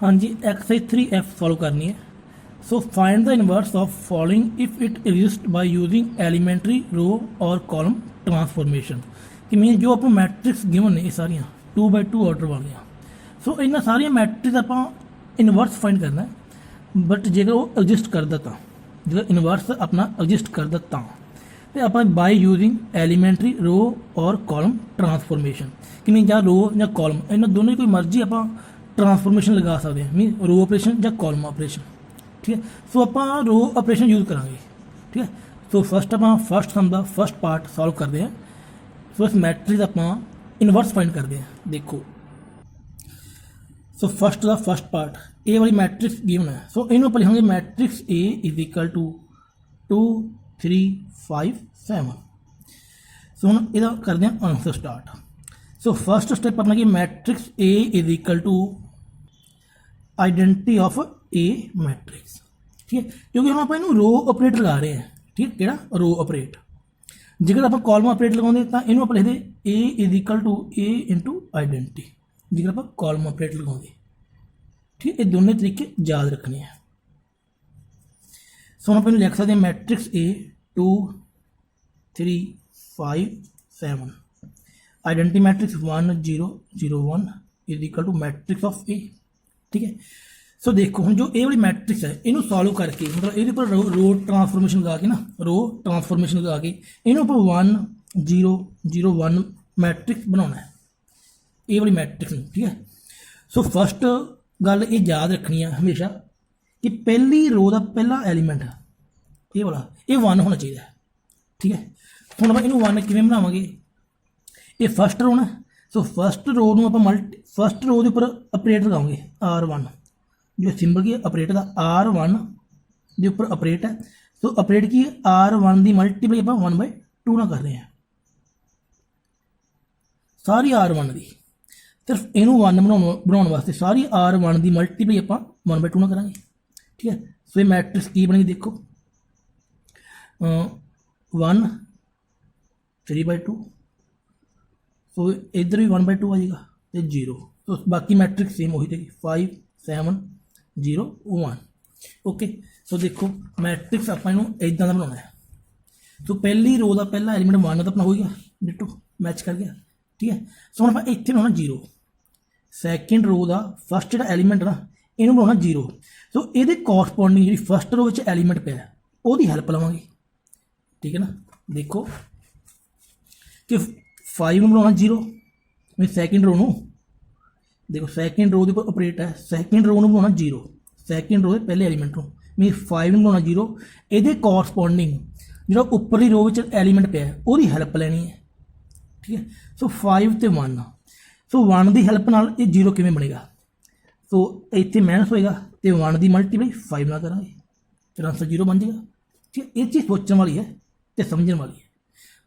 हाँ जी, exercise 3F solve करनी है। So find the inverse of following if it exist by using elementary row और column transformation. कि mean जो ਆਪਾਂ ਮੈਟ੍ਰਿਕਸ ਗਿਵਨ ਨੇ ਇਹ ਸਾਰੀਆਂ 2x2 ਆਰਡਰ ਵਾਲੀਆਂ। ਸੋ ਇਹਨਾਂ ਸਾਰੀਆਂ ਮੈਟ੍ਰਿਕਸ ਆਪਾਂ ਇਨਵਰਸ ਫਾਈਂਡ ਕਰਨਾ ਹੈ। ਬਟ ਜੇਕਰ ਉਹ ਐਗजिस्ट ਕਰਦਾ ਤਾਂ ਜਿਹੜਾ ਇਨਵਰਸ ਆਪਣਾ ਐਗजिस्ट ਕਰਦਾ ਤਾਂ ਤੇ ਆਪਾਂ ਬਾਈ ਯੂਜ਼ਿੰਗ ਐਲੀਮੈਂਟਰੀ रो और कॉलम ट्रांसफॉर्मेशन कि मीन ਜਾਂ रो ਜਾਂ कॉलम ਇਹਨਾਂ ਦੋਨੋਂ ਕੋਈ ਮਰਜ਼ੀ ਆਪਾਂ ट्रांसफॉर्मेशन लगा सकते हैं मीन रो ऑपरेशन या कॉलम ऑपरेशन। ठीक है, सो आप रो ऑपरेशन यूज करा। ठीक है, सो फस्ट आप फस्ट सम का फस्ट पार्ट सॉल्व करते हैं। सो इस मैट्रिक्स आप इनवर्स फाइंड करते हैं। देखो सो फस्ट का फस्ट पार्ट ए वाली मैट्रिक्स गिवन है। सो इन्हों पर लिखेंगे matrix A is equal to 2 3 5 7। So हम यदा करते हैं answer start. So first step अपना कि matrix A is equal to identity of A matrix. ठीक है, क्योंकि हम आप रो ऑपरेट लगा रहे हैं। ठीक है, केड़ा रो ऑपरेट। जेकर आप कॉलम ऑपरेट लगाते तो इन्हों आप लिखते A is equal to A into identity जेकर आप कॉलम ऑपरेट लगाते। ठीक है, ये दोनों तरीके याद रखने हैं। सो हम लिख सकते हैं matrix A 2 3 5 7 identity matrix 1 0 0 1 is equal to matrix of A. ठीक है, सो देखो हम जो ए वाली मैट्रिक्स है इनू सॉल्व करके मतलब ये पर रो ट्रांसफॉर्मेशन लगा के ना रो ट्रांसफॉर्मेशन लगा के इन्हों पर 1 0 0 1 मैट्रिक्स बनाना है ए वाली मैट्रिक्स। ठीक है, सो फस्ट गल ये याद रखनी है हमेशा कि पहली रो का पहला एलीमेंट ये वाला ये 1 होना चाहिए। ठीक है, हम आप इनू 1 किवें बनावांगे, ये फस्ट रो ना। सो फस्ट रो नूं आपां फस्ट रो के उपर ऑपरेट लगाओगे R1 जो सिंबल की ऑपरेट का R1 के उपर ऑपरेट है। सो ऑपरेट की R1 की मल्टीप्लाई आप 1/2 ना कर रहे हैं सारी R1 की। सिर्फ इनू 1 बनाने वास्ते सारी R1 की मल्टीप्लाई आप 1/2 ना करेंगे। ठीक है, सो ये मैट्रिक्स की बनेगी देखो 1 3/2। सो इधर भी 1/2 आ जाएगा तो 0। तो बाकी मैट्रिक्स सेम वही थे 5 7 0 1। ओके, सो देखो मैट्रिक्स आप इदा का बनाना है। तो पहली रो का पहला एलीमेंट 1 तो अपना हो गया डिटो मैच कर गया। ठीक है, सो हम इतने बनाना 0। सैकेंड रो का फस्ट जो एलीमेंट ना इन्हों बनाना 0। सो ये कॉरसपोंडिंग जी फस्ट रो एलीमेंट पे वो हेल्प लवेंगे। ठीक है ना, देखो कि 5 बनाना 0 मैं सैकेंड रो देखो सैकेंड रो के उपर ऑपरेट है। सैकेंड रो बनाना 0 सैकेंड रो के पहले एलीमेंट को मैं 5 बनाना 0। ये कॉरसपोंडिंग जो उपरली रो एलीमेंट पे वो हेल्प लैनी है। ठीक है, सो 5 तो 1 सो 1 की हेल्प नाल ये 0 किवें बनेगा। सो इतने माइनस होएगा तो 1 की मल्टीप्लाई 5 ना करा फिर आंसर 0 बन जाएगा। ठीक है, ये चीज़ सोचने वाली है तो समझने वाली है।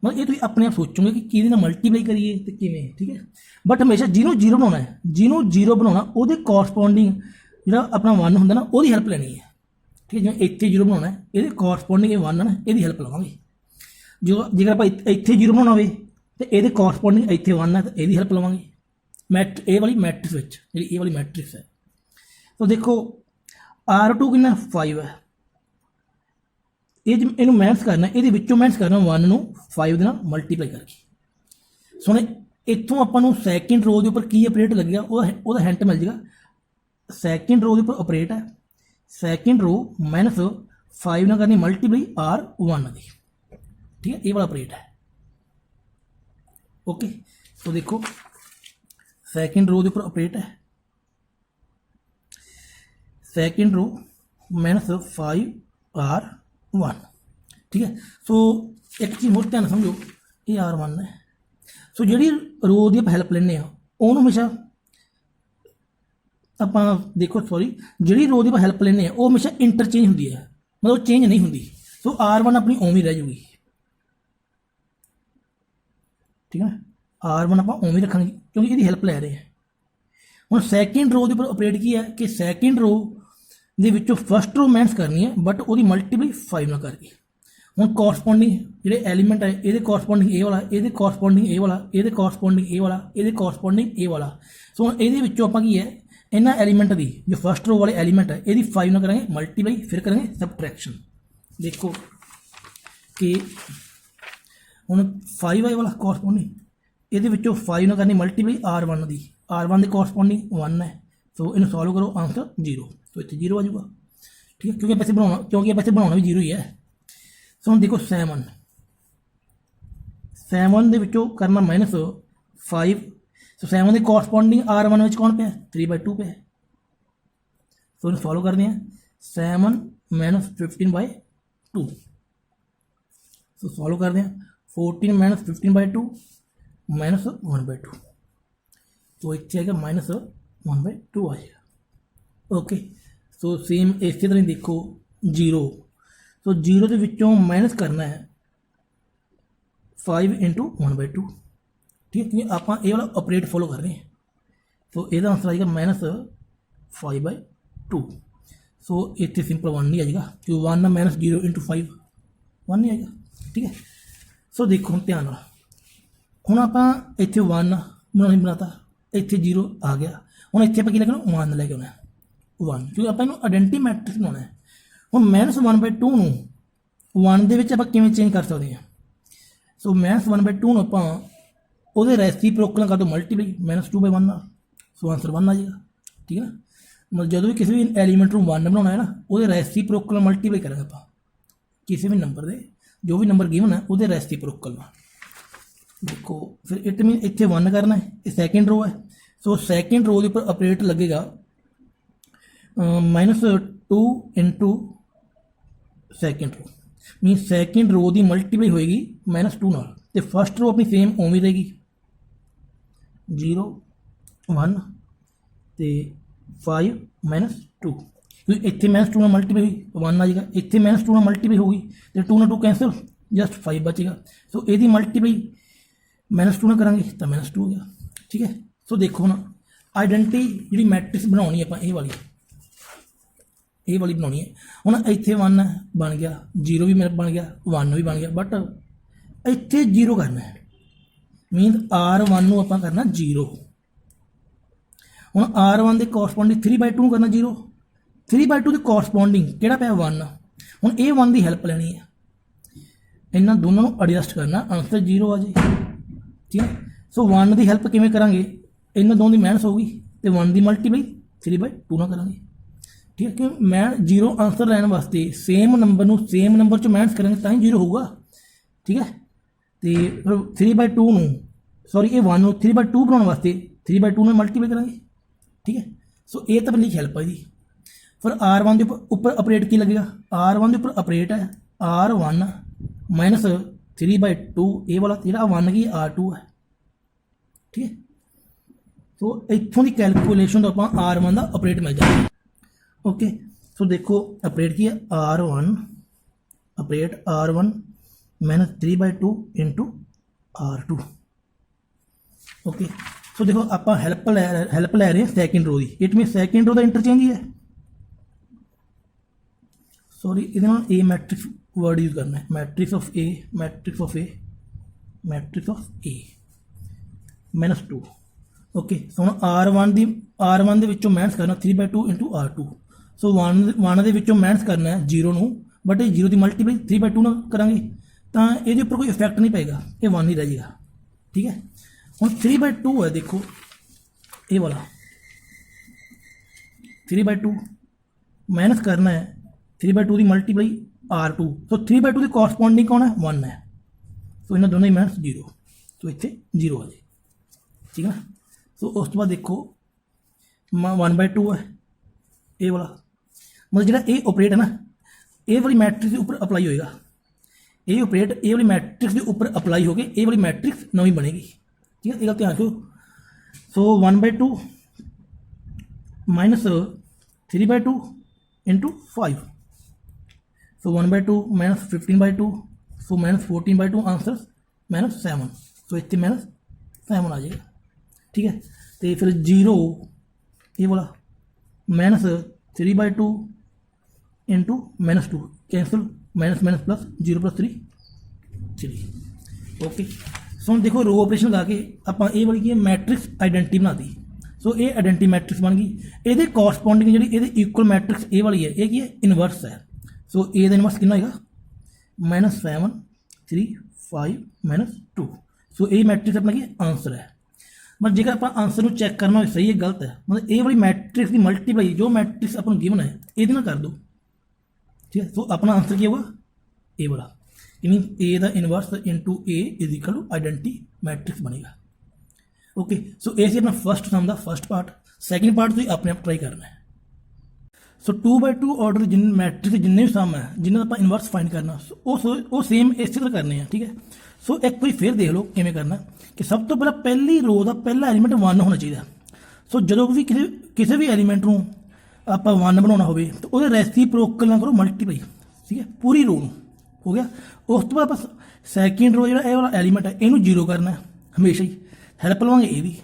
मतलब ये तुम अपने आप सोचोगे कि कि मल्टीप्लाई करिए तो किमें। ठीक है, बट हमेशा जिन्हों 0 बनाना है जिन्हों 0 बनाना वो कॉरसपोंडिंग जो अपना 1 होंगे ना वो हेल्प लेनी है। ठीक है, जिवें इतने 0 बनाना है ये कॉरसपोंडिंग 1 है ना ये हेल्प लवांगे। जो जेकर आप इतने 0 बनाना हो तो ये कॉरसपोंडिंग इतने 1 है तो ये हेल्प लवांगे ए वाली मैट्रिक्स जी ए वाली मैट्रिक्स है। तो देखो R2 कितना 5 है ये इनू माइनस करना ये माइनस करना 1 नू 5 के मल्टीप्लाई करके। सो इतों आपू सैकेंड रो के उपर की ऑपरेट लगेगा वो हिंट मिल जाएगा। सैकेंड रो के उपर ऑपरेट है सैकेंड रो माइनस 5 ना करनी मल्टीप्लाई R1 की। ठीक है, ये वाला ऑपरेट है। ओके, तो देखो सैकेंड रो के उपर ऑपरेट है सैकेंड रो माइनस 5 R1। ठीक है, सो एक चीज़ होर ध्यान समझो ये R1 है। सो जी रो की आप हेल्प लेने उन्होंने हमेशा आप देखो सॉरी जी रो की आप हेल्प लेने वो हमेशा इंटरचेंज होंगी है मतलब चेंज नहीं होंगी। सो R1 अपनी उवें रह जूगी। ठीक है, R1 आप उवें रखेंगे क्योंकि ये हेल्प लै रहे हैं। हम सैकेंड रो के उपर ऑपरेट की है कि सैकेंड रो के फस्ट रो माइनस करनी है बट वो मल्टीप्लाई 5 ना करके। हम कॉरसपोंडिंग जो एलीमेंट है ये कॉरसपोंडिंग ए वाला ये कॉरसपोंडिंग ए वाला ये कॉरसपोंडिंग ए वाला ये कॉरसपोंडिंग ए वाला। सो ये आप है इन्हां एलीमेंट की जो फस्ट रो वाले एलीमेंट है ये 5 ना करेंगे मल्टीप्लाई, फिर करेंगे सबट्रैक्शन। देखो कि हुण 5 वाला कॉरस्पोंडिंग ये 5 ना करनी मल्टीप्लाई R1 की, R1 की कॉरस्पोंडिंग 1 है, सो इन्हें सॉल्व करो आंसर 0, तो इतने 0 आ जाऊगा। ठीक है, क्योंकि पैसे बनाना भी 0 ही है। सो हम देखो 7 के करना -5, सो 7 की कॉरस्पोंडिंग R1 में कौन पे है 3/2 पे है, सो इन्हें सॉल्व करते हैं 7 - 15/2, सो सॉल्व करते हैं 14 - 15/2 -1/2, तो इतने आएगा -1/2 आ जाएगा। ओके, सो सेम इस तरह देखो 0, तो 0 के विचों माइनस करना है 5 × 1/2। ठीक है, क्योंकि आप ये वाला ऑपरेट फॉलो कर रहे हैं, तो यदा आंसर आएगा -5/2। सो इतने सिंपल 1 नहीं आएगा, क्योंकि 1 -0 × 5 1 नहीं आएगा। ठीक है, सो देखो हम ध्यान नाल हुण आपां इत्थे 1 बनाने बनाता, इत्थे 0 आ गया, हुण इत्थे आपां की लिखना 1 लैके आना 1, क्योंकि आपां इहनूं आइडेंटिटी मैट्रिक्स बनाउणा है। हुण -1/2 नूं 1 दे विच आपां किवें चेंज कर सकदे हां, सो -1/2 नूं आपां ਉਹਦੇ ਰੈਸੀਪ੍ਰੋਕਲ ਕਰ ਦੋ ਮਲਟੀਪਲਾਈ -2/1 ਨਾਲ, ਸੋ ਆਂਸਰ 1 ਆ ਜਾਏਗਾ। ਠੀਕ ਹੈ ਨਾ, ਮਤਲਬ ਜਦੋਂ ਵੀ ਕਿਸੇ ਵੀ ਐਲੀਮੈਂਟ ਨੂੰ 1 ਬਣਾਉਣਾ ਹੈ ਨਾ, ਉਹਦੇ ਰੈਸੀਪ੍ਰੋਕਲ ਮਲਟੀਪਲਾਈ ਕਰਾਂਗੇ ਆਪਾਂ, ਕਿਸੇ ਵੀ ਨੰਬਰ ਦੇ ਜੋ ਵੀ ਨੰਬਰ ਗਿਵਨ ਹੈ ਉਹਦੇ ਰੈਸੀਪ੍ਰੋਕਲ ਨਾਲ। ਦੇਖੋ ਫਿਰ ਇਟ ਮੀਨ ਇੱਥੇ 1 ਕਰਨਾ ਹੈ, ਇਹ ਸੈਕਿੰਡ रो है, सो सैकेंड रो के उपर ऑपरेट लगेगा -2 × सैकेंड रो, मीन सैकेंड रो की मल्टीप्लाई होएगी -2 नाल, ते फस्ट रो अपनी सेम उवें रहेगी 0 1 ते 5 -2, क्योंकि इतने -2 ਨਾਲ मल्टीप्लाई हुई 1 आ जाएगा, इतने -2 ਨਾਲ मल्टीप्लाई होगी तो 2 ਨਾਲ 2 कैंसल, जस्ट 5 बचेगा। सो यदि मल्टीप्लाई -2 ਨਾਲ करांगे तो -2 हो गया। ठीक है, सो देखो ना आइडेंटिटी जी मैट्रिक्स बनानी है, ये वाली बनानी है। हुण इत्थे 1 बन गया, 0 भी बन गया, 1 भी बन गया, बट इत्थे 0 करना है, मीन R1 नूं आपां करना 0। हुण R1 के कॉरस्पोंडिंग 3/2 करना 0, 3/2 के कॉरस्पोंडिंग किहड़ा पिया 1। हुण ये 1 की हैल्प लैनी है, इन्हां दोनों नूं एडजस्ट करना, आंसर 0 आ जाए। ठीक है, सो 1 की हैल्प किवें करांगे, इन्हां दोनों की माइनस होगी तो 1 की मल्टीप्लाई 3/2 ना करांगे। ठीक है, क्योंकि मैं 0 आंसर लैन वास्ते सेम नंबर नूं सेम नंबर चों माइनस करांगे तां ही 0 होगा। ठीक है, तो 3/2 नूं सॉरी ये 1 नूं 3/2 बनाने वास्ते 3/2 में मल्टीप्लाई करांगे। ठीक है, सो ये तो पहली हेल्प है जी। फिर R1 के उपर ऑपरेट की लगेगा, R1 के उपर ऑपरेट है R1 - 3/2, ये वाला जो 1 की R2 है। ठीक है, तो इत्थों की कैलकुलेशन तो आप R1 का ऑपरेट मिल जाएगा। ओके, सो देखो ऑपरेट की है R1 operate R1 -3/2 × R2। Okay, सो देखो आप हैल्प लै रहे हैं सैकेंड रो की, इट मीन सैकेंड रो का इंटरचेंज ही है, सॉरी ये ए मैट्रिक्स वर्ड यूज करना है, matrix of A matrix of A matrix of A -2। Okay, so हम R1 ਦੇ ਵਿੱਚੋਂ माइनस करना 3/2 × R2, सो 1 ਦੇ ਵਿੱਚੋਂ माइनस करना है 0 ਨੂੰ, बट ये 0 की मल्टीप्लाई 3/2 ਨਾਲ करांगे तो ये उपर कोई इफेक्ट नहीं पेगा, ये 1 ही रह जाएगा। ठीक है, हम 3/2 है, देखो ये वाला 3/2 माइनस करना है 3/2 की मल्टीप्लाई R2, तो 3/2 की कॉरस्पोंडिंग कौन है 1 है, तो इन्होंने दोनों ही माइनस 0, तो इतने 0 आ जाए। ठीक है ना, तो उस तो बाद देखो 1/2 है ये वाला, मतलब जो ये ऑपरेट है ना ये वाली मैट्रिक्स के उपर अप्लाई होएगा, ये ऑपरेट ये वाली मैट्रिक्स के उपर अप्लाई होकर ये वाली मैट्रिक्स नवी बनेगी। ठीक है, ये गल ध्यान रखो। सो 1/2 - 3/2 × 5, सो 1/2 - 15/2, सो -14/2 आंसर -7, सो इतने -7 आ जाएगा। ठीक है, तो फिर 0 ये वाला -3/2 × -2 cancel, minus plus 0 + 3 3। Okay, so हम देखो रो ऑपरेशन लगा के आप ये वाली की मैट्रिक्स आइडेंटिटी बना दी। ਸੋ ਇਹ ਆਇਡੈਂਟੀ ਮੈਟ੍ਰਿਕਸ ਬਣ ਗਈ। ਇਹਦੇ ਕੋਰਸਪੋਂਡਿੰਗ ਜਿਹੜੀ ਇਹਦੇ ਇਕੁਅਲ ਮੈਟ੍ਰਿਕਸ ਇਹ ਵਾਲੀ ਹੈ, ਇਹ ਕੀ ਹੈ, ਇਨਵਰਸ ਹੈ। ਸੋ ए ਦਾ ਇਨਵਰਸ ਕਿੰਨਾ ਹੋਏਗਾ, -7 3 5 -2। ਸੋ ਇਹ ਮੈਟ੍ਰਿਕਸ ਆਪਣਾ ਕੀ ਆਂਸਰ ਹੈ। ਮਤਲਬ ਜੇਕਰ ਆਪਾਂ ਆਂਸਰ ਨੂੰ ਚੈੱਕ ਕਰਨਾ ਹੋਵੇ ਸਹੀ ਹੈ ਗਲਤ ਹੈ, ਮਤਲਬ ਇਹ ਵਾਲੀ ਮੈਟ੍ਰਿਕਸ ਦੀ ਮਲਟੀਪਲਾਈ ਜੋ ਮੈਟ੍ਰਿਕਸ ਆਪਾਂ ਨੂੰ ਗਿਵਨ ਹੈ ਇਹਦੇ ਨਾਲ ਕਰ ਦਿਓ, ਠੀਕ ਹੈ। ਸੋ ਆਪਣਾ ਆਂਸਰ ਕੀ ਹੋਗਾ, ਇਹ ਵਾਲਾ, ਮੀਨ ए ਦਾ inverse into A is equal to identity matrix ਬਣੇਗਾ। ਓਕੇ, ਸੋ ਇਹ ਸੀ ਆਪਣਾ ਫਸਟ ਸਮ ਦਾ ਫਸਟ ਪਾਰਟ। ਸੈਕਿੰਡ ਪਾਰਟ ਤੁਸੀਂ ਆਪਣੇ ਆਪ ਟਰਾਈ ਕਰਨਾ ਹੈ। ਸੋ 2x2 ਆਰਡਰ ਜਿੰਨੇ ਮੈਟ੍ਰਿਕਸ ਜਿੰਨੇ ਵੀ ਸਮ ਹੈ ਜਿਨ੍ਹਾਂ ਦਾ ਆਪਾਂ ਇਨਵਰਸ ਫਾਈਂਡ ਕਰਨਾ, ਉਹ ਸੇਮ ਇਸੇ ਤਰ੍ਹਾਂ ਕਰਨੇ ਆ, ਠੀਕ ਹੈ। ਸੋ ਇੱਕ ਵਾਰੀ ਫਿਰ ਦੇਖ ਲਓ ਕਿਵੇਂ ਕਰਨਾ, ਕਿ ਸਭ ਤੋਂ ਪਹਿਲਾਂ ਪਹਿਲੀ ਰੋ ਦਾ ਪਹਿਲਾ ਐਲੀਮੈਂਟ 1 ਹੋਣਾ ਚਾਹੀਦਾ। ਸੋ ਜਦੋਂ ਵੀ ਕਿਸੇ ਵੀ ਐਲੀਮੈਂਟ ਨੂੰ ਆਪਾਂ 1 ਬਣਾਉਣਾ ਹੋਵੇ ਤਾਂ ਉਹਦੇ ਰੈਸੀਪ੍ਰੋਕਲ ਨਾਲ ਕਰੋ ਮਲਟੀਪਲਾਈ, ਠੀਕ ਹੈ, ਪੂਰੀ ਰੋ ਨੂੰ। ਹੋ ਗਿਆ। ਉਸ ਤੋਂ ਬਾਅਦ ਆਪਾਂ ਸੈਕਿੰਡ ਰੋ ਜਿਹੜਾ ਇਹ ਵਾਲਾ ਐਲੀਮੈਂਟ ਹੈ ਇਹਨੂੰ 0 ਕਰਨਾ ਹਮੇਸ਼ਾ ਹੀ, ਹੈਲਪ ਲਵਾਂਗੇ ਇਹਦੀ,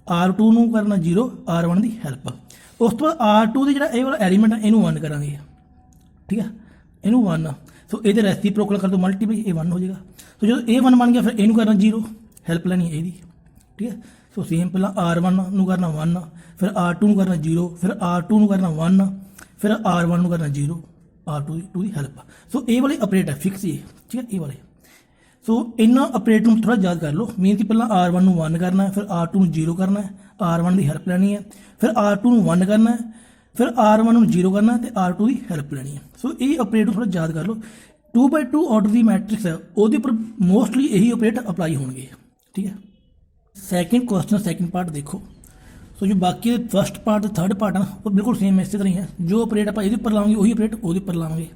R2 ਨੂੰ ਕਰਨਾ 0, R1 ਦੀ ਹੈਲਪ। ਉਸ ਤੋਂ ਬਾਅਦ R2 ਦੇ ਜਿਹੜਾ ਇਹ ਵਾਲਾ ਐਲੀਮੈਂਟ ਹੈ ਇਹਨੂੰ 1 ਕਰਾਂਗੇ, ਠੀਕ ਹੈ, ਇਹਨੂੰ 1। ਸੋ ਇਹਦੇ ਰੈਸੀਪ੍ਰੋਕਲ ਕਰ ਦੋ ਮਲਟੀਪਲਾਈ, ਇਹ 1 ਹੋ ਜਾਏਗਾ। ਸੋ ਜਦੋਂ ਇਹ 1 ਬਣ ਗਿਆ ਫਿਰ ਇਹਨੂੰ ਕਰਨਾ 0, ਹੈਲਪ ਲੈਣੀ ਇਹਦੀ, ਠੀਕ ਹੈ। ਸੋ ਸੇਮ ਪਹਿਲਾਂ R1 ਨੂੰ ਕਰਨਾ 1, ਫਿਰ R2 ਨੂੰ ਕਰਨਾ 0, ਫਿਰ R2 ਨੂੰ ਕਰਨਾ 1, ਫਿਰ R1 ਨੂੰ ਕਰਨਾ 0, R2 ਦੀ ਹੈਲਪ। ਸੋ ਇਹ ਵਾਲੇ ਆਪਰੇਟ ਹੈ ਫਿਕਸ ਹੀ, ਠੀਕ ਹੈ, ਇਹ ਵਾਲੇ। ਸੋ ਇਹਨਾਂ ਆਪਰੇਟ ਨੂੰ ਥੋੜ੍ਹਾ ਯਾਦ ਕਰ ਲਓ। ਮੀਨ ਕਿ ਪਹਿਲਾਂ R1 ਨੂੰ 1 ਕਰਨਾ ਹੈ, ਫਿਰ R2 ਨੂੰ 0 ਕਰਨਾ ਹੈ, R1 ਦੀ ਹੈਲਪ ਲੈਣੀ ਹੈ, ਫਿਰ R2 ਨੂੰ 1 ਕਰਨਾ ਹੈ, ਫਿਰ R1 ਨੂੰ 0 ਕਰਨਾ ਤੇ R2 ਦੀ ਹੈਲਪ ਲੈਣੀ ਹੈ। ਸੋ ਇਹ ਆਪਰੇਟ ਨੂੰ ਥੋੜ੍ਹਾ ਯਾਦ ਕਰ ਲਓ। 2x2 ਆਰਡਰ ਦੀ ਮੈਟ੍ਰਿਕਸ ਹੈ ਉਹਦੇ ਉੱਪਰ ਮੋਸਟਲੀ ਇਹੀ ਆਪਰੇਟ ਅਪਲਾਈ ਹੋਣਗੇ, ਠੀਕ ਹੈ। ਸੈਕਿੰਡ ਕੁਐਸਚਨ ਸੈਕਿੰਡ ਪਾਰਟ ਦੇਖੋ। ਸੋ ਜੋ ਬਾਕੀ ਫਸਟ ਪਾਰਟ ਤੇ ਥਰਡ ਪਾਰਟ ਹੈ ਉਹ ਬਿਲਕੁਲ ਸੇਮ ਇਸੇ ਤਰ੍ਹਾਂ ਹੀ ਹੈ। ਜੋ ਆਪਰੇਟ ਆਪਾਂ ਇਹਦੇ ਉੱਪਰ ਲਾਵਾਂਗੇ ਉਹੀ ਆਪਰੇਟ ਉਹਦੇ ਉੱਪਰ ਲਾਵਾਂਗੇ।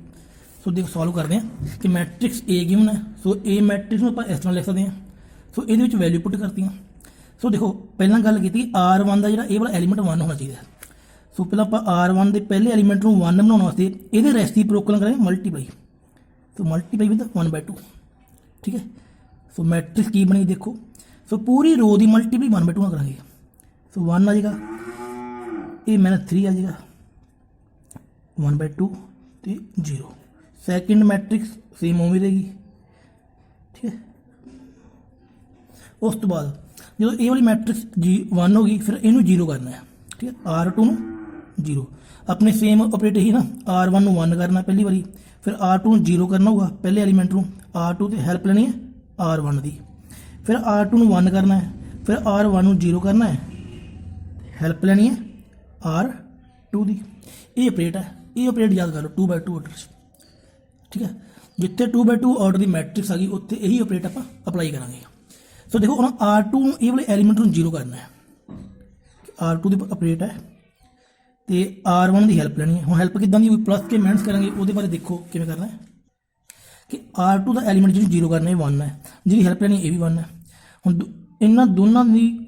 ਸੋ ਦੇਖੋ ਸੋਲਵ ਕਰਦੇ ਹਾਂ ਕਿ ਮੈਟ੍ਰਿਕਸ A ਗਿਵਨ ਹੈ। ਸੋ A ਮੈਟ੍ਰਿਕਸ ਨੂੰ ਆਪਾਂ ਇਸ ਤਰ੍ਹਾਂ ਲਿਖ ਸਕਦੇ ਹਾਂ। ਸੋ ਇਹਦੇ ਵਿੱਚ ਵੈਲਿਊ ਪੁੱਟ ਕਰਤੀਆਂ। ਸੋ ਦੇਖੋ ਪਹਿਲਾਂ ਗੱਲ ਕੀਤੀ R1 ਦਾ ਜਿਹੜਾ ਇਹ ਵਾਲਾ ਐਲੀਮੈਂਟ 1 ਹੋਣਾ ਚਾਹੀਦਾ। ਸੋ ਪਹਿਲਾਂ ਆਪਾਂ R1 ਦੇ ਪਹਿਲੇ ਐਲੀਮੈਂਟ ਨੂੰ 1 ਬਣਾਉਣ ਵਾਸਤੇ ਇਹਦੇ ਰੈਸੀਪ੍ਰੋਕਲ ਕਰਾਂਗੇ ਮਲਟੀਪਲਾਈ। ਸੋ ਮਲਟੀਪਲਾਈ ਵਿਦ 1/2, ਠੀਕ ਹੈ। ਸੋ ਮੈਟ੍ਰਿਕਸ ਕੀ ਬਣੀ ਦੇਖੋ। ਸੋ ਪੂਰੀ ਰੋ ਦੀ ਮਲਟੀਪਲਾਈ 1/2 ਨਾਲ ਕਰਾਂਗੇ। ਸੋ 1 ਆ ਜਾਏਗਾ, ਇਹ -3 ਆ ਜਾਏਗਾ, 1/2 ਤੇ 0। ਸੈਕਿੰਡ ਮੈਟ੍ਰਿਕਸ ਸੇਮ ਉਵੇਂ ਰਹੇਗੀ, ਠੀਕ ਹੈ। ਉਸ ਤੋਂ ਬਾਅਦ ਜਦੋਂ ਇਹ ਵਾਲੀ ਮੈਟ੍ਰਿਕਸ 1 ਹੋ ਗਈ ਫਿਰ ਇਹਨੂੰ 0 ਕਰਨਾ ਹੈ, ਠੀਕ ਹੈ। R2 ਨੂੰ 0, ਆਪਣੇ ਸੇਮ ਆਪਰੇਟ ਹੀ ਨਾ, R1 ਨੂੰ 1 ਕਰਨਾ ਪਹਿਲੀ ਵਾਰੀ, ਫਿਰ R2 ਨੂੰ 0 ਕਰਨਾ ਹੋਊਗਾ ਪਹਿਲੇ ਐਲੀਮੈਂਟ ਨੂੰ, R2 ਤੇ ਹੈਲਪ ਲੈਣੀ ਹੈ R1 ਦੀ, ਫਿਰ R2 ਨੂੰ 1 ਕਰਨਾ ਹੈ, ਫਿਰ R1 ਨੂੰ 0 ਕਰਨਾ ਹੈ, ਹੈਲਪ ਲੈਣੀ ਹੈ R2 ਦੀ। ਇਹ ਆਪਰੇਟ ਹੈ। ਇਹ ਆਪਰੇਟ ਯਾਦ ਕਰ ਲਓ 2x2 ਆਰਡਰ 'ਚ, ਠੀਕ ਹੈ। ਜਿੱਥੇ 2x2 ਆਰਡਰ ਦੀ ਮੈਟ੍ਰਿਕਸ ਆ ਗਈ ਉੱਥੇ ਇਹੀ ਆਪਰੇਟ ਆਪਾਂ ਅਪਲਾਈ ਕਰਾਂਗੇ। ਸੋ ਦੇਖੋ ਹੁਣ R2 ਨੂੰ ਇਹ ਵਾਲੇ ਐਲੀਮੈਂਟ ਨੂੰ 0 ਕਰਨਾ ਹੈ, R2 ਦੀ ਆਪਰੇਟ ਹੈ ਤੇ R1 ਦੀ ਹੈਲਪ ਲੈਣੀ ਹੈ। ਹੁਣ ਹੈਲਪ ਕਿੱਦਾਂ ਦੀ ਹੋਈ, ਪਲੱਸ ਕੇ ਮਾਈਨਸ ਕਰਾਂਗੇ, ਉਹਦੇ ਬਾਰੇ ਦੇਖੋ ਕਿਵੇਂ ਕਰਨਾ ਹੈ। ਕਿ R2 ਦਾ ਐਲੀਮੈਂਟ ਜਿਹਨੂੰ 0 ਕਰਨਾ ਇਹ 1 ਹੈ, ਜਿਹਦੀ ਹੈਲਪ ਲੈਣੀ ਇਹ ਵੀ 1 ਹੈ। ਹੁਣ ਇਹਨਾਂ ਦੋਨਾਂ ਦੀ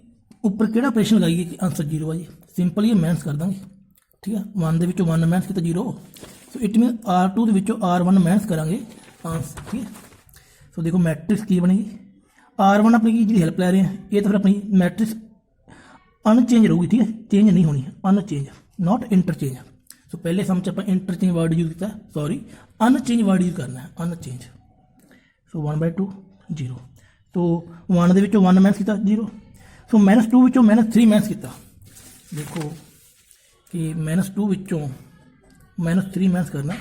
ਉੱਪਰ ਕਿਹੜਾ ਆਪਰੇਸ਼ਨ ਲਗਾਈਏ ਕਿ ਆਂਸਰ 0 ਆ ਜੀ। ਸਿੰਪਲ ਹੀ ਮਾਈਨਸ ਕਰ ਦਾਂਗੇ, ਠੀਕ ਹੈ। 1 ਦੇ ਵਿੱਚੋਂ 1 ਮਾਈਨਸ ਕੀਤਾ 0। ਸੋ ਇਟ ਮੀਨ R2 ਦੇ ਵਿੱਚੋਂ R1 ਮਾਈਨਸ ਕਰਾਂਗੇ ਆਂਸਰ, ਠੀਕ ਹੈ। ਸੋ ਦੇਖੋ ਮੈਟ੍ਰਿਕਸ ਕੀ ਬਣੇਗੀ, R1 ਆਪਣੀ ਕੀ ਜਿਹਦੀ ਹੈਲਪ ਲੈ ਰਹੇ ਹਾਂ, ਇਹ ਤਾਂ ਫਿਰ ਆਪਣੀ ਮੈਟ੍ਰਿਕਸ ਅਨਚੇਂਜ ਰਹੂਗੀ, ਠੀਕ ਹੈ, ਚੇਂਜ ਨਹੀਂ ਹੋਣੀ, ਅਨਚੇਂਜ ਨਾਟ ਇੰਟਰਚੇਂਜ। ਸੋ ਪਹਿਲੇ ਸਮ 'ਚ ਆਪਾਂ ਇੰਟਰਚੇਂਜ ਵਰਡ ਯੂਜ਼ ਕੀਤਾ, ਸੌਰੀ ਅਨਚੇਂਜ ਵਰਡ ਯੂਜ਼ ਕਰਨਾ ਹੈ, ਅਨਚੇਂਜ। ਸੋ 1/2 0। ਸੋ 1 ਦੇ ਵਿੱਚੋਂ 1 ਮਾਈਨਸ ਕੀਤਾ 0। ਸੋ -2 ਵਿੱਚੋਂ -3 ਮਾਈਨਸ ਕੀਤਾ। ਦੇਖੋ ਕਿ -2 ਵਿੱਚੋਂ -3 ਮਾਈਨਸ ਕਰਨਾ।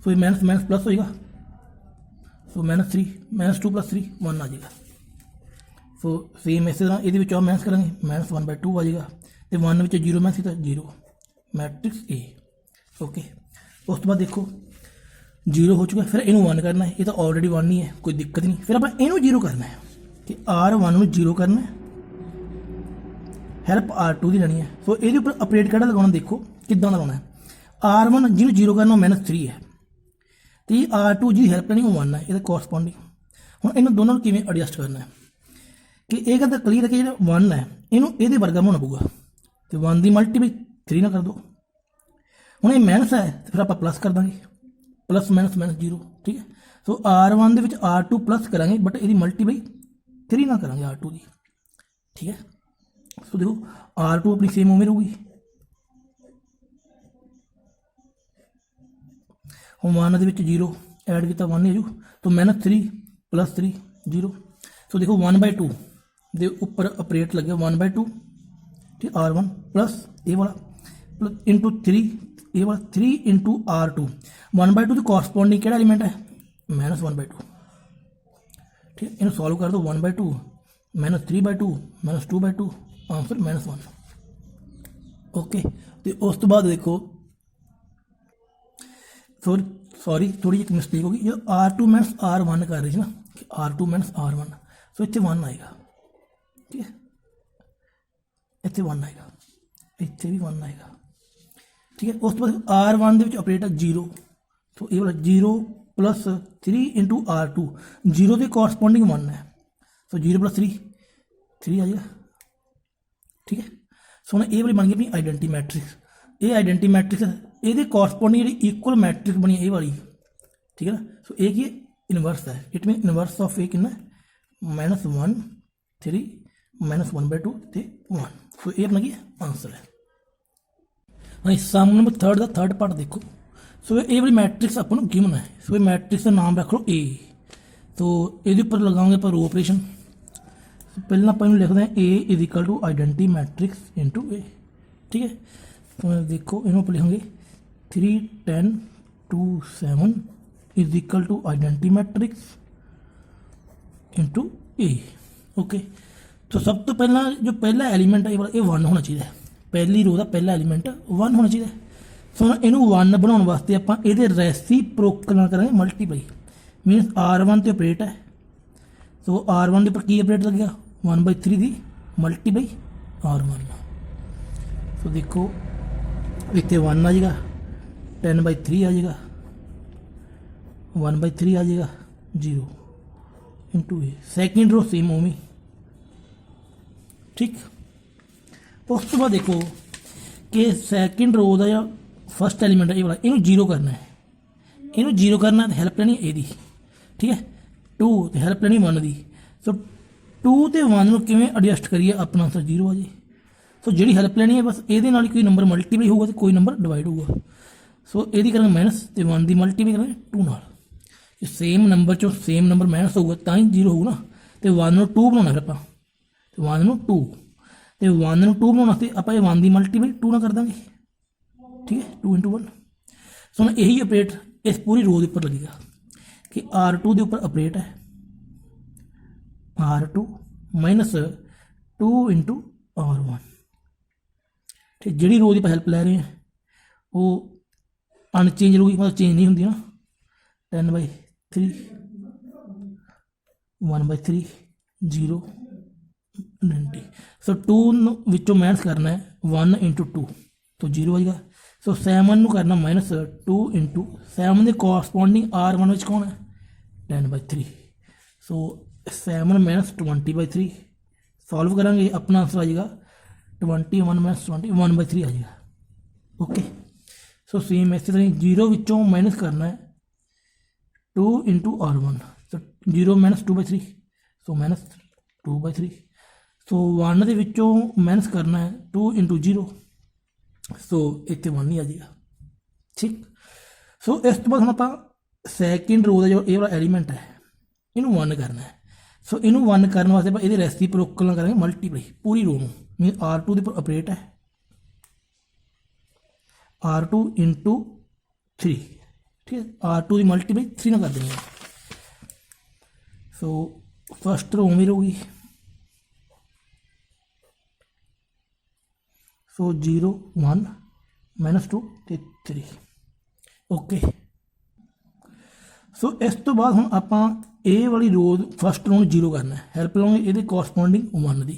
ਸੋ ਇਹ ਮਾਈਨਸ ਪਲੱਸ ਹੋਏਗਾ। ਸੋ -3 -2 + 3 1 ਆ ਜਾਏਗਾ। ਸੋ ਸੇਮ ਇਸੇ ਤਰ੍ਹਾਂ ਇਹਦੇ ਵਿੱਚੋਂ ਮਾਈਨਸ ਕਰਾਂਗੇ, -1/2 ਆ ਜਾਏਗਾ ਤੇ 1 ਵਿੱਚ 0 ਮਾਈਨਸ ਕੀਤਾ 0, ਮੈਟ੍ਰਿਕਸ A। ਓਕੇ, ਉਸ ਤੋਂ ਬਾਅਦ ਦੇਖੋ 0 ਹੋ ਚੁੱਕਾ, ਫਿਰ ਇਹਨੂੰ 1 ਕਰਨਾ ਹੈ, ਇਹ ਤਾਂ ਆਲਰੇਡੀ 1 ਹੀ ਹੈ, ਕੋਈ ਦਿੱਕਤ ਨਹੀਂ। ਫਿਰ ਆਪਾਂ ਇਹਨੂੰ 0 ਕਰਨਾ ਹੈ ਕਿ R1 ਨੂੰ 0 ਕਰਨਾ ਹੈ, ਹੈਲਪ R2 ਦੀ ਲੈਣੀ ਹੈ। ਸੋ ਇਹਦੇ ਉੱਪਰ ਆਪਰੇਟ ਕਿਹੜਾ ਲਗਾਉਣਾ ਦੇਖੋ ਕਿੱਦਾਂ ਲਗਾਉਣਾ ਹੈ। R1 ਜਿਹਨੂੰ 0 ਕਰਨਾ ਉਹ -3 ਹੈ ਤੇ R2 ਜਿਹਦੀ ਹੈਲਪ ਲੈਣੀ ਉਹ 1 ਹੈ, ਇਹਦਾ ਕੋਰਸਪੋਂਡਿੰਗ। ਹੁਣ ਇਹਨਾਂ ਦੋਨਾਂ ਨੂੰ ਕਿਵੇਂ ਐਡਜਸਟ ਕਰਨਾ ਹੈ ਕਿ ਇਹ ਗੱਲ ਤਾਂ ਕਲੀਅਰ ਹੈ ਕਿ ਜਿਹੜਾ 1 ਹੈ ਇਹਨੂੰ ਇਹਦੇ ਵਰਗਾ ਬਣਾਉਣਾ ਪਊਗਾ ਤੇ 1 ਦੀ ਮਲਟੀਪਲਾਈ 3 ਨਾਲ ਕਰ ਦਿਓ। ਹੁਣ ਇਹ ਮਾਈਨਸ ਹੈ ਤੇ ਫਿਰ ਆਪਾਂ ਪਲੱਸ ਕਰ ਦਾਂਗੇ, ਪਲੱਸ ਮਾਈਨਸ -0, ਠੀਕ ਹੈ। ਸੋ R1 ਦੇ ਵਿੱਚ R2 ਪਲੱਸ ਕਰਾਂਗੇ ਬਟ ਇਹਦੀ ਮਲਟੀਪਲਾਈ 3 ਨਾਲ ਕਰਾਂਗੇ R2 ਦੀ, ਠੀਕ ਹੈ। ਸੋ ਦੇਖੋ R2 ਆਪਣੀ ਸੇਮ ਉਵੇਂ ਰਹੂਗੀ। ਹੁਣ 1 ਦੇ ਵਿੱਚ 0 ਐਡ ਕੀਤਾ 1 ਹੀ ਹੋ ਜੂ, ਤਾਂ -3 + 3 0। ਸੋ ਦੇਖੋ 1/2 ਦੇ ਉੱਪਰ ਆਪਰੇਟ ਲੱਗਿਆ 1/2 ठीक R1 प्लस ये वाला प्लस इंटू 3 ये वाला 3 इंटू R2 1/2 तो कॉरस्पॉन्डिंग केड़ा एलीमेंट है -1/2 ठीक इन्हें सॉल्व कर दो 1/2 -3/2 -2/2 आंसर -1 ओके। तो उस तो बाद देखो सॉरी थोड़ी जी मिस्टेक होगी जो R2 माइनस R1 कर रही थी ना कि R2 माइनस R1 सो इतने 1 आएगा ठीक है इतने 1 आएगा इतने भी 1 आएगा ठीक है। उस तो बाद R1 के ऑपरेट है 0 तो ये वाला 0 प्लस 3 इंटू R2 0 के कॉरस्पॉन्डिंग 1 है सो 0 प्लस 3 आ जाएगा ठीक है। सो हम ये वाली बन गई अपनी आइडेंटिटी मैट्रिक्स ये आइडेंटिटी मैट्रिक्स ये कॉरस्पॉन्डिंग जी इक्वल मैट्रिक्स बनी ये वाली ठीक है ना। सो एक ये इनवर्स है इट मीन इनवर्स ऑफ ए कितना -1 3 -1/2 ते 1 सो ये अपना की आंसर है। हाँ सम नंबर थर्ड पार्ट देखो सो ये वाली मैट्रिक्स अपन गिवन है सो ये मैट्रिक्स का नाम रख लो ए तो ये उपर लगाओगे आप रो ऑपरेशन पहले अपन लिख दें A is equal to identity matrix into A ठीक है। तो देखो इन्हों पर लिखेंगे 3 10 2 7 is equal to identity matrix into A okay. तो सब तो पहला जो पहला एलीमेंट है ये 1 होना चाहिए पहली रो का पहला एलीमेंट 1 होना चाहिए। सो इनू 1 बनाने वास्ते आप ये रेसिप्रोकल करेंगे मल्टीप्लाई मीनस R1 तो ऑपरेट है तो R1 के उपर की ऑपरेट लगेगा 1/3 की मल्टीप्लाई R1 सो देखो इतने 1 आ जाएगा 10/3 आ जाएगा 1/3 आ जाएगा 0 इंटू ए सैकेंड रो सेम ओमी ठीक। उस तो बाद देखो कि सैकेंड रो का जो फस्ट एलीमेंट है ये वाला इनू 0 करना है इनू 0 करना तो हेल्प लेनी ए ठीक है 2 तो हेल्प लेनी 1 की सो 2 तो 1 को किमें एडजस्ट करिए अपना आंसर 0 आ जाए सो जी हेल्प लेनी है बस ये कोई नंबर मल्टीप्लाई होगा तो कोई नंबर डिवाइड होगा सो ये करेंगे माइनस तो 1 की मल्टीप्लाई करेंगे 2 नाल सेम नंबर चो सेम नंबर माइनस होगा तो ही 0 होगा ना तो 1 को 2 बनाना फिर आप 1 को 2 तो 1 को 2 बनाने आप 1 की मल्टीप्लाई 2 ना कर देंगे ठीक है 2 इंटू 1 सो हम यही ऑपरेट इस पूरी रो के उपर लगेगा कि R2 के उपर ऑपरेट है R2 माइनस 2 इंटू R1 ठीक जी रो की हेल्प लै रहे हैं वो अनचेंज होगी मतलब चेंज नहीं होंगी ना 10/3 1/3 0 90 सो 2 विचों माइनस करना है 1 इंटू 2 तो 0 आएगा सो 7 करना -2 इंटू 7 के कॉरस्पॉन्डिंग R1 में कौन है 10/3 सो 7 -20/3 सॉल्व करेंगे अपना आंसर आ जाएगा 21 -20 1/3 आ जाएगा ओके। सो सेम इस तरह 0 विचों माइनस करना है 2 इंटू R1 सो 0 -2/3 सो -2/3 सो 1 के विचों माइनस करना है 2 इंटू 0 सो इतने 1 ही आ जाएगा ठीक। सो इस तो बाद हम आप सैकेंड रो का जो ये वाला एलीमेंट है इनू 1 करना है सो इनू 1 करने वास्ते ये रेसिप्रोकल करेंगे मल्टीप्लाई पूरी रो में मीन R2 के उपर ऑपरेट है R2 इंटू 3 ठीक है R2 की मल्टीप्लाई 3 ना कर देंगे सो फर्स्ट रो में होगी सो 0 1 -2 ते 3 ओके। सो इस तो बाद हम आप ए वाली रो फस्ट रो 0 करना है हेल्प लवांगे ये कॉरस्पॉन्डिंग 1 की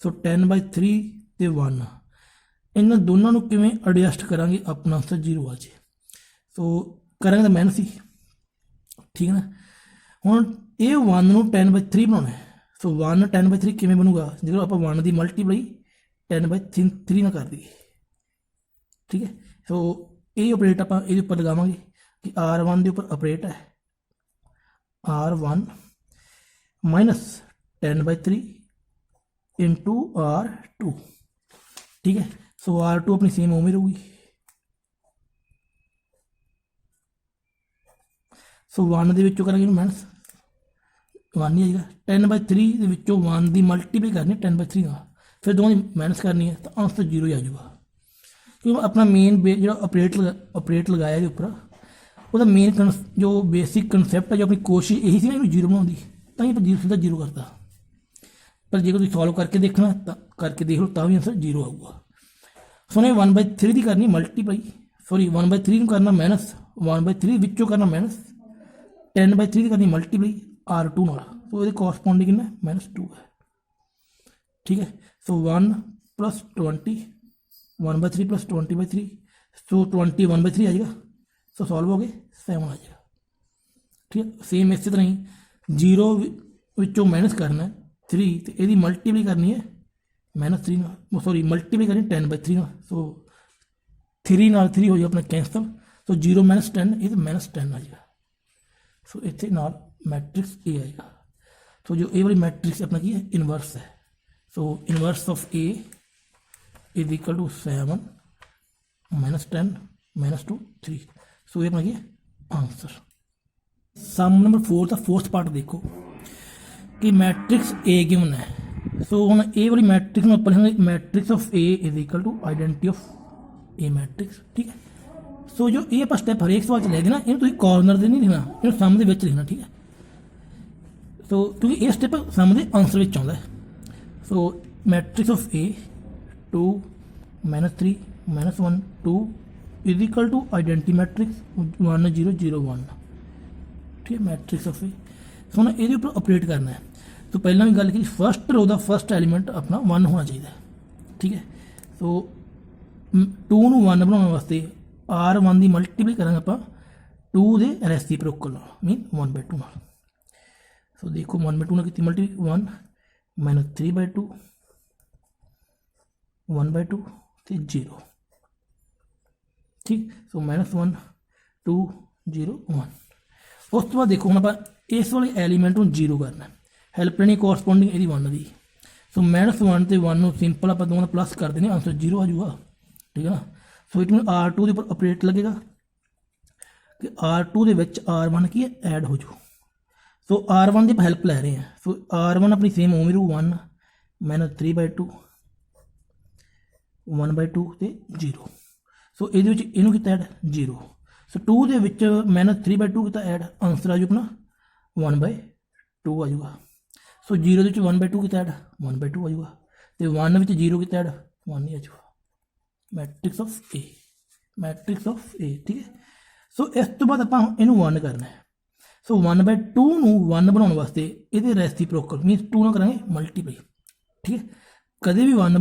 सो 10/3 ते 1 इन दोनों को किमें एडजस्ट करांगे अपना आंसर 0 आ जाए सो करेंगे तो माइनस ही ठीक है ना। हुण ये 1 को 10/3 बनाना है सो 1 10/3 किमें बनूगा जो आप 1 की मल्टीप्लाई 10/3 ना कर दी ठीक है। सो ये ऑपरेट आप ये उपर लगावे कि R1 के उपर ऑपरेट है R1 माइनस 10/3 इंटू R2 ठीक है। सो R2 अपनी सेम उम्र होगी सो 1 के करेंगे माइनस 1 ही आएगा 10/3 1 की मल्टीप्लाई करनी 10/3 का फिर दोनों की माइनस करनी है तो आंसर 0 ही आ जाऊगा। क्योंकि अपना मेन जो ऑपरेट लगाया ਇਹਦੇ ਉੱਪਰ ਉਹਦਾ ਮੇਨ ਜੋ ਬੇਸਿਕ ਕਨਸੈਪਟ ਹੈ ਜੋ ਆਪਣੀ ਕੋਸ਼ਿਸ਼ ਇਹੀ ਸੀ ਨਾ ਇਹਨੂੰ 0 ਬਣਾਉਣ ਦੀ, ਤਾਂ ਹੀ ਆਪਾਂ 0 ਸਿੱਧਾ 0 ਕਰਤਾ। ਪਰ ਜੇ ਤੁਸੀਂ ਸੋਲਵ ਕਰਕੇ ਦੇਖਣਾ ਤਾਂ ਕਰਕੇ ਦੇਖ ਲਓ ਤਾਂ ਵੀ ਆਂਸਰ 0 ਆਊਗਾ। ਸੋ ਨੇ 1/3 ਦੀ ਕਰਨੀ ਮਲਟੀਪਲਾਈ, ਸੌਰੀ 1/3 ਨੂੰ ਕਰਨਾ ਮਾਈਨਸ, 1/3 ਵਿੱਚੋਂ ਕਰਨਾ ਮਾਈਨਸ, 10/3 ਦੀ ਕਰਨੀ ਮਲਟੀਪਲਾਈ R2 ਨਾਲ। ਸੋ ਇਹਦੇ ਕੋਰਸਪੋਂਡਿੰਗ ਕਿੰਨਾ -2 ਹੈ। ठीक है, सो 1 + 20, 1/3 + 20/3, सो 20 1/3 आ जाएगा। सो सॉल्व हो गए 7 आ जाएगा। ठीक है, सेम इस तरह ही 0 विचों माइनस करना है 3 तो यदि मल्टीप्लाई करनी है -3 नाल, सॉरी मल्टीप्लाई करनी 10/3 नाल। सो 3 नाल 3 हो जाए अपना कैंसल। सो 0 - 10 ये तो -10 आ जाएगा। सो इतने नाल मैट्रिक्स ए आएगा। सो जो ए वाली मैट्रिक्स अपना की है इनवर्स है। So inverse of A is equal to 7 - 10 - 2 3। So ये अपना क्या आंसर। सम नंबर 4 का फोर्थ पार्ट देखो कि मैट्रिक्स A गिवन है। सो हम ए वाली मैट्रिक्स में अपन matrix of A is equal to identity of A matrix. ठीक है, सो जो ये आप स्टैप हरेक सवाल च लिख देना, इन्हें कॉर्नर से नहीं लिखना, इन्हें सम के लिखना। ठीक है, सो क्योंकि ये स्टैप सम के आंसर में आता है। So matrix of A 2 - 3 - 1 2 is equal to identity matrix 1 0 0 1। ठीक है, मैट्रिक्स ऑफ A। सो ना ये उपर ऑपरेट करना है। तो पहला भी गल की फस्ट रो का फस्ट एलीमेंट अपना 1 होना चाहिए। ठीक है, सो 2 ਨੂੰ 1 बनाने वास्ते R1 की मल्टीप्लाई करांगे आप 2 के रेसिप्रोकल मीन 1/2 नाल। सो देखो 1/2 ने की मल्टीप्लाई 1 - 3/2 1/2 तो 0। ठीक, सो -1 2 0 1। उस तो बाद देखो हम आप इस वाले एलीमेंट को 0 करना, हैल्प लेनी कोरसपोंडिंग यदि 1 की। सो -1 तो 1 सिंपल आप दोनों प्लस कर देने, आंसर 0 आ जाऊगा। ठीक है ना, सो इट मीन R2 के उपर ऑपरेट लगेगा कि R2 के विच R1 की ऐड हो जाओ। सो R1 की हैल्प लै रहे हैं। सो R1 अपनी सेम उमें रू 1 - 3/2 1/2 तो 0। सो ये इनू किया ऐड 0। सो 2 के -3/2 किया ऐड, आंसर आ जाऊ अपना 1/2 आ जाऊगा। सो 0 के 1/2 किया ऐड 1/2 आ जाऊगा, तो 1 में 0 किया ऐड 1 ही आ जाऊगा। Matrix of A, matrix of A। ठीक है, सो इस तो बाद आप इनू 1 करना है। सो 1/2 ਨੂੰ 1 बनाने वास्ते ये रेसिप्रोकल मीनस 2 ना करेंगे मल्टीप्लाई। ठीक है, कदे भी 1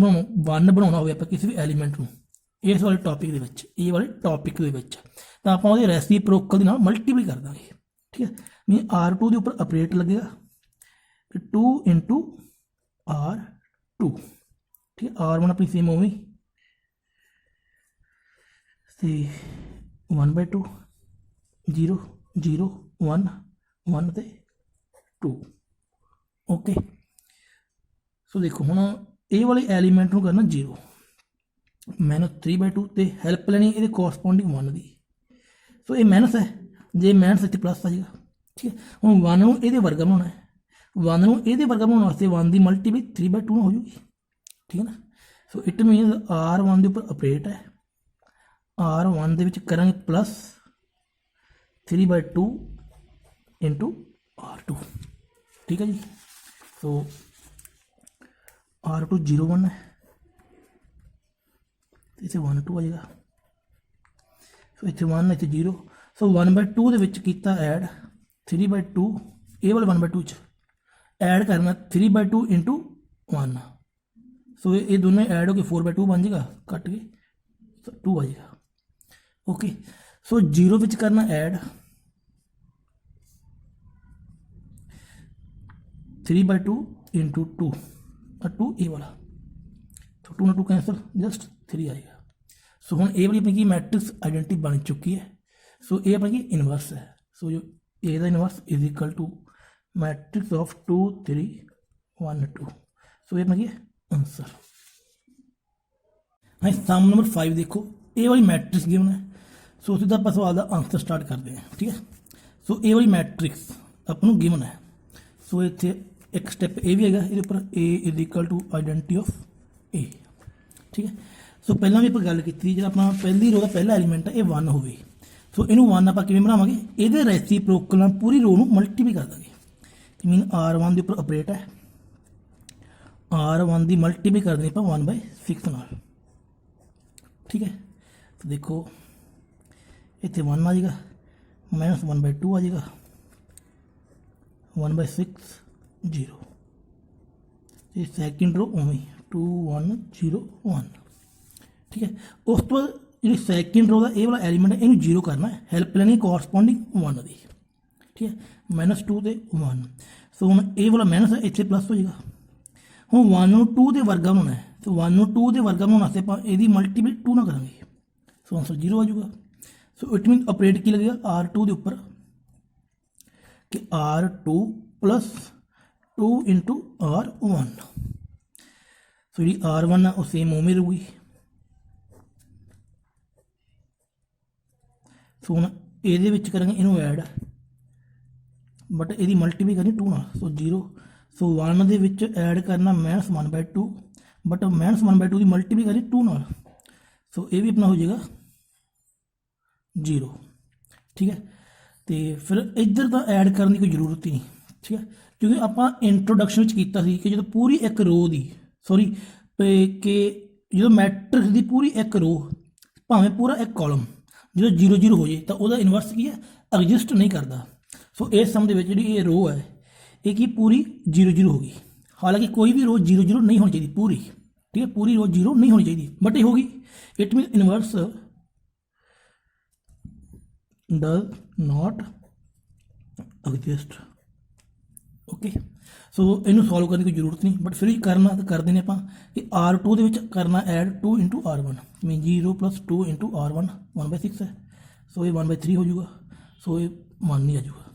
बनाना हो किसी भी एलीमेंट को इस वाले टॉपिक ये वाले टॉपिक तो आप रेसिप्रोकल मल्टीप्लाई कर देंगे। ठीक है, मीन R2 के उपर ऑपरेट लगेगा 2 × R2। ठीक है, R1 अपनी सेम उवें 1/2 0 0 1 1 तो 2। ओके, सो देखो हम ये वाले एलीमेंट को करना 0 -3/2 तो हैल्प लेनी ये कोरसपोंडिंग 1 की। सो ये माइनस है, जे माइनस इतने प्लस आ जाएगा। ठीक है, हम 1 को ये वर्गा बनाना है, 1 को ये वर्गा बनाने वास्ते 1 की मल्टीप्लाई 3/2 हो जाएगी। ठीक है ना, सो इट मीन R1 के उपर ऑपरेट है, R1 के करेंगे प्लस 3/2 × R2। ठीक है जी, सो R2 0 1 है, इसे 1 2 आ जाएगा। सो इतने 1 इतने 0। सो 1/2 किया ऐड 3/2 ये वाले 1/2 ऐड करना 3/2 × 1। सो ये दोनों ऐड होकर 4/2 बन जाएगा, कट के 2 आ जाएगा। ओके, सो 0 करना ऐड 3/2 × 2 और 2 ए वाला, तो 2 में 2 कैंसल जस्ट 3 आएगा। सो हम ए वाली अपनी मैट्रिक्स आइडेंटिटी बन चुकी है। सो ये अपनी इनवर्स है। सो जो ए का inverse is equal to matrix of 2 3 1 2। So ये अपना आंसर। हाँ, सम नंबर 5 देखो, ए वाली मैट्रिक्स गिवन है। सो सीधा आप सवाल का आंसर स्टार्ट करते हैं। ठीक है, सो ए वाली मैट्रिक्स अपन गिवन है। सो इतने एक स्टैप ए भी है ये उपर, A is equal to identity of A. ठीक है, सो पहला भी आप गल की जो अपना पहली रो का पहला एलीमेंट है ये 1 होवे, सो इनू 1 आप किवें बनावांगे, ये रेसिप्रोकल नाल पूरी रो नूं मल्टीप्लाई कर देंगे। मीन R1 के उपर ऑपरेट है, R1 की मल्टीप्लाई कर देनी आप 1/6 नाल। ठीक है, तो देखो इतने 1 आ जाएगा, -1/2 आ जाएगा, 1/6 0। ये सैकेंड रो उमें 2 1 0 1। ठीक है, उस तो बाद जी सैकेंड रो का ये वाला एलीमेंट है इन्हू 0 करना है, हेल्प लेनी कोरसपोंडिंग 1 की। ठीक है, -2 ते 1, सो हम ये वाला माइनस है इतने प्लस हो जाएगा। हूँ 1 नूं 2 के वर्गा बनाना है, तो 1 नूं 2 के वर्गा बनाने वास्ते आप यदि मल्टीप्लाई 2 ना करेंगे, सो आंसर 0 आ जाएगा। सो इट मीन ऑपरेट की लगेगा R2 के उपर कि R2 + 2 × R1। सो जी R1 है वो सेम उमें रहूगी। सो हम ये करेंगे इनू ऐड, बट यदि मल्टीप्लाई करनी 2 ना, सो 0। सो 1 के ऐड करना -1/2, बट -1/2 की मल्टीप्लाई करनी 2 नाल, सो ये भी अपना हो जाएगा 0। ठीक है, तो फिर इधर तो ऐड करने की कोई जरूरत ही नहीं। ठीक है, क्योंकि आप इंट्रोडक्शन किया कि जो पूरी एक रो की सॉरी कि जो मैट्रिक्स की पूरी एक रो भावें पूरा एक कॉलम जो 0 0 हो जाए तो वह इनवर्स की है एग्जिस्ट नहीं करता। सो इस सम के जी ये रो है ये की पूरी 0 0 होगी, हालांकि कोई भी रो 0 0 नहीं होनी चाहिए पूरी। ठीक है, पूरी रो 0 नहीं होनी चाहिए, बट ये होगी। It mean inverse does not exist. Okay, so इनू सॉल्व करने की जरूरत नहीं, बट फिर करना तो कर देने आप कि R2 के करना ऐड 2 × R1, मीन 0 + 2 × R1 1/6 है, सो ये 1/3 हो जाएगा, सो ये 1 नहीं आ जाएगा।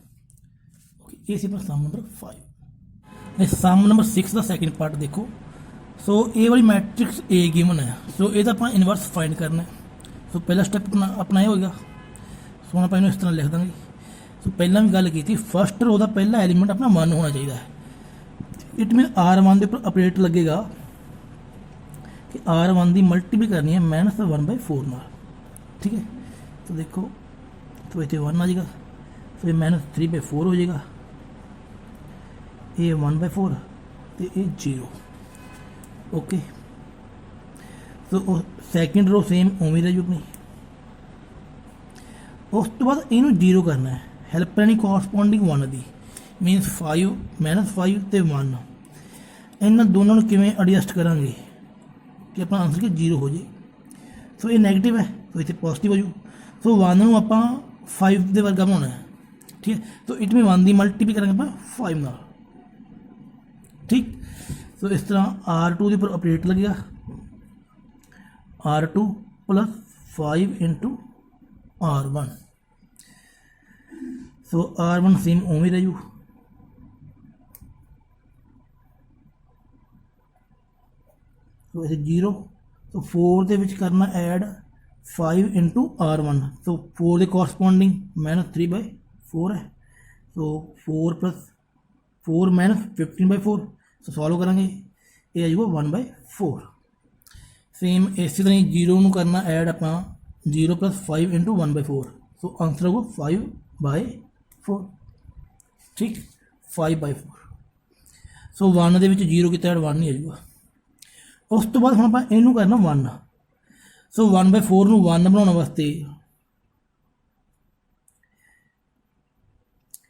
ओके, ये सी अपना सम नंबर 5। सम नंबर 6 का सैकेंड पार्ट देखो। सो ये वाली मैट्रिक्स ए गिवन है, सो ये अपना इनवर्स फाइंड करना है। सो पहला स्टैप अपना ये होगा, सो हम आप इस तरह लिख देंगे। सो पहला भी गल की थी फस्ट रो का पहला एलीमेंट अपना 1 होना चाहिए है। इट मीन R1 के उपर ऑपरेट लगेगा कि R1 की मल्टीप्लाई करनी है -1/4 नाल। ठीक है, तो देखो तो इतने 1 आ जाएगा, तो ये -3/4 हो जाएगा, ये 1/4 तो ये 0। ओके, तो सैकेंड रो सेम उम्मीद है जी अपनी। उस तो बाद इनू 0 करना है, हेल्प लेनी कोरसपोंडिंग 1 की, मीनस 5 -5 तो 1। इन्होंने दोनों किमें एडजस्ट करांगे कि अपना आंसर कि 0 हो जाए। सो ये नैगेटिव है तो इतने पॉजिटिव हो जाऊ। सो 1 नूं आपां 5 के वर्गा बनाना है। ठीक है, तो इट मीन 1 की मल्टीप्लाई करेंगे आप 5 नाल। ठीक, सो इस तरह R2 के उपर ऑपरेट लगेगा, R2 + 5 × R1। सो R1 सेम उम्मीद है जू। तो ऐसे 0, तो 4 के करना ऐड 5 × R1, तो 4 के कोरसपोंडिंग -3/4 है, तो 4 + 4 -15/4। तो सॉल्व करेंगे ये आ जाएगा 1/4। सेम इस तरह 0 में करना ऐड अपना 0 + 5 × 1/4, तो आंसर होगा 5/4। ठीक, 5/4। सो 1 के 0 कितना ऐड 1 नहीं आ जाएगा। उस तो बाद हम आप इनू करना 1। सो 1/4 नूं 1 बनाने वास्ते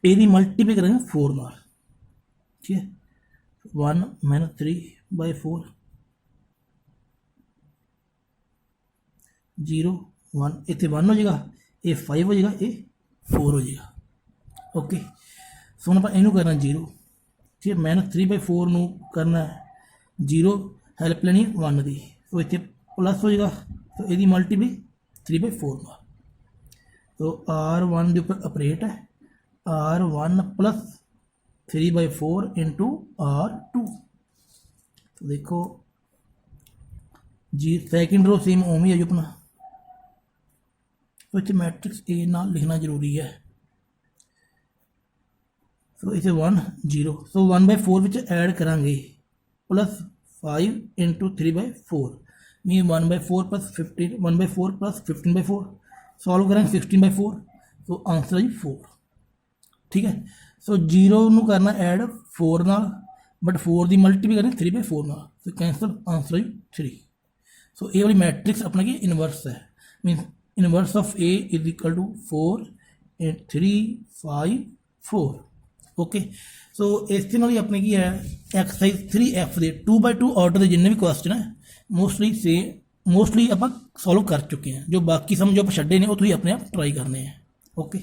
यदि मल्टीप्लाई करेंगे 4 नाल। ठीक है, 1 - 3/4 0 1 इतने 1 हो जाएगा, ये 5 हो जाएगा, ये 4 हो जाएगा। ओके, सो हम आप इनू करना 0। ठीक है, -3/4 नूं करना 0, हेल्प लेनी 1 की, तो इतने प्लस हो जाएगा, तो यदि मल्टीप्लाई 3/4 नाल। तो R1 के उपर ऑपरेट है, R1 + 3/4 × R2। तो देखो जी सैकेंड रो सेम उम्मीद है जो अपना, तो इतने मैट्रिक्स ए नाल लिखना जरूरी है। सो इसे 1 0, सो 1/4 ऐड करांगे 5 into 3/4 mean 1/4 plus 15 1/4 plus 15/4 solve करेंगे 16/4 तो आंसर है 4 ठीक है। सो 0 ਨੂੰ ਕਰਨਾ ਐਡ 4 ਨਾਲ बट 4 ਦੀ ਮਲਟੀ ਕਰਨੀ 3/4 ਨਾਲ ਸੋ ਕੈਂਸਲ ਆਂਸਰ ਹੈ 3। ਸੋ ਇਹ ਵਾਲੀ ਮੈਟ੍ਰਿਕਸ ਆਪਣਾ ਕੀ ਇਨਵਰਸ ਹੈ means inverse of A is equal to 4 and 3 5 4 okay. So ਇਸ ਦੇ ਨਾਲ ਹੀ ਆਪਣੇ ਕੀ ਹੈ ਐਕਸਰਸਾਈਜ਼ 3F ਦੇ 2x2 ਆਰਡਰ ਦੇ ਜਿੰਨੇ ਵੀ ਕੁਐਸਚਨ ਹੈ ਮੋਸਟਲੀ ਆਪਾਂ ਸੋਲਵ ਕਰ ਚੁੱਕੇ ਹਾਂ। ਜੋ ਬਾਕੀ ਸਮ ਜੋ ਆਪਾਂ ਛੱਡੇ ਨੇ ਉਹ ਤੁਸੀਂ ਆਪਣੇ ਆਪ ਟਰਾਈ ਕਰਨੇ ਆ ਓਕੇ।